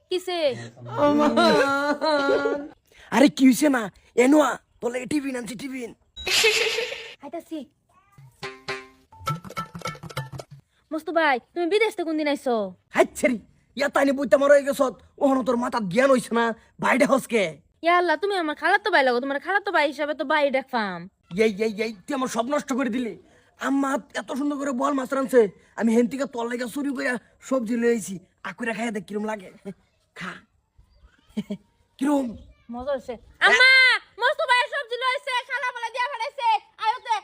কিসে আরে কি হইছে না এনোয়া তোলে টিফিন আনছি টিফিন আইতাছি মস্তু ভাই তুমি বিদেশ থেকে কোন দিন আইছো হাইছেরি ইয়া তাইনি বইতে মরে গেছত ওহনো তোর মাথা জ্ঞান হইছে না বাইডে হসকে ইয়া আল্লাহ তুমি আমার খালাতো ভাই লাগো তোমার খালাতো ভাই হিসাবে তো ভাই দেখলাম এই তুই আমার সব নষ্ট করে দিলি আম্মা এত সুন্দর করে বল মাছ রানছে আমি হেন থেকে তোর লেগে চুরি করে সবজি লয়ে আইছি আকুরে খাই দেখ কিরম লাগে খা কিরম মজা হইছে আম্মা মস্তু ভাই সবজি লইছে খালা বলে দিয়া ফেলাইছে আয়োতে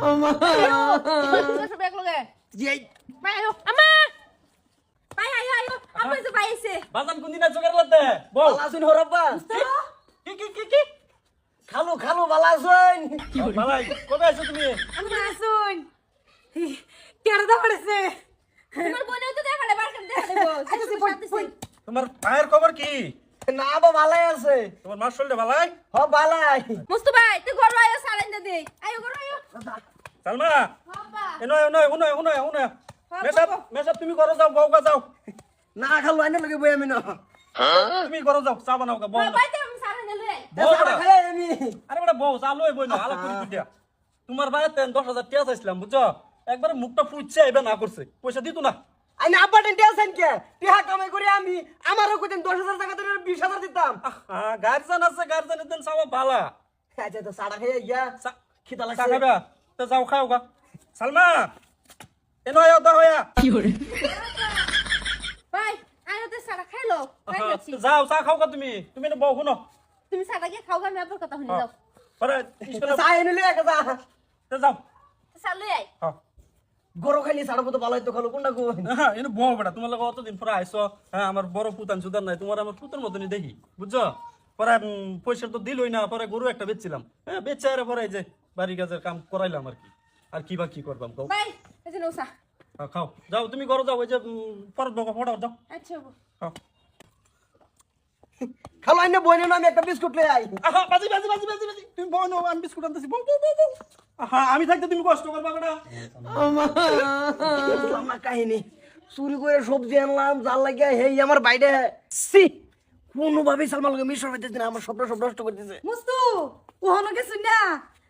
আম্মা সব এক লগে এই ভাই আয়ো আম্মা ভাই আয়ো আয়ো আপনি তো ভাই আইছে বাজান কোন দিনা জোগাড় লাগতে বল বালা আছুন হরব্বা কি খালো খালো বালা আছুন ভালাই কবে আছো তুমি আমি আসুন কেডা পড়েছে তোমার বোনেও তো দেখা ফেলে বারকাম দেখা দেবো তোমার ভাইয়ের খবর কি না বা বালাই আছে তোমার মার শরীরটা ভালাই হ বালাই মুস্তু ভাই তুই ঘর আয়ো সালাইন দে দে আয়ো ঘর আয়ো সালমা বাবা এনো মেসাব তুমি করো যাও বউকা যাও না খালো আইনে লগে বই আমি না তুমি করো যাও চা বানাও কা বউ ভাই তো আমি সালাইন দে লই সারা খাই আমি আরে বড় বউ চা লই বই না আলা করে দিয়া তোমার ভাই 10,000 টাকা চাইছিলাম বুঝছো একবার মুখটা ফুটছে এবার না করছে পয়সা দিত না আইনে আব্বা টেন টেনশন কে টিহা কামাই করে আমি আমারও কইতেন 10,000 টাকা ধরে 20,000 দিতাম হ্যাঁ গার্জেন আছে গার্জেনের দেন চাওয়া ভালা আচ্ছা তো সারা খাই ইয়া খিদা চা লাগছে খাবা তো যাও খাও গা সালমা এনো আয় দা হয়া ভাই আয়ো তো সারা খাইলো খাই যাচ্ছি যাও চা খাও গা তুমি তুমি না বউ শুনো তুমি সারা গিয়ে খাও আমি আপনার কথা শুনি যাও পরে স্কুলে চাই এনে লয়ে গেছা তো যাও সাল লই আই হ্যাঁ গরু খাইলি সারা মতো ভালো হইতো খালো কোনটা কই হ্যাঁ এনে বউ বেটা তোমার লগে অতদিন পরে আইছো হ্যাঁ আমার বড় পুতান সুদান নাই তোমার আমার পুতের মতনই দেখি বুঝছো পরে পয়সা তো দিলই না পরে গরু একটা বেচছিলাম হ্যাঁ বেচে আর পরে এই যে বাড়ি গাছের কাম করাইলাম আর কি বা কি করবাম কও ভাই এই যে নৌসা হ্যাঁ, খাও যাও তুমি ঘরে যাও ওই যে পরত বকা ফটাও যাও আচ্ছা খাও খালো আইনে বই না আমি একটা বিস্কুট লই আই আহা বাজি তুমি বউ নাও আমি বিস্কুট আনতেছি বউ আহা আমি থাকতে তুমি কষ্ট করবা বেটা আমার কাহিনী চুরি করে সবজি আনলাম জাল লাগিয়া হেই আমার বাইরে সি কোনোভাবেই সালমান লগে মিশর হইতেছে না আমার সব নষ্ট করতেছে মুস্তু ওহনো গেছুন না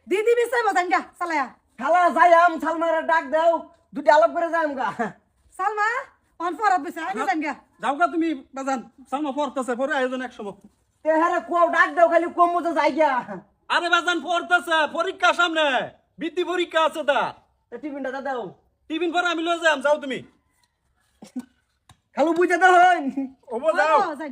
দিদি বিছাই বজান গা সালায়া খালা যাইম সালমারে ডাক দাও দুটি আলাপ করে যাইম গা সালমা অন ফরাত বিছাই আনি যান গা যাও গা তুমি বাজান সালমা পড়তেছে পরে আয়োজন এক সময় তে হারে কো ডাক দাও খালি কম মতো যাই গিয়া আরে বাজান পড়তেছে পরীক্ষা সামনে বৃত্তি পরীক্ষা আছে তার টিফিনটা দাও টিফিন পরে আমি লয়ে যাম যাও তুমি খালু বুঝতে দাও হন ওবো যাও যাই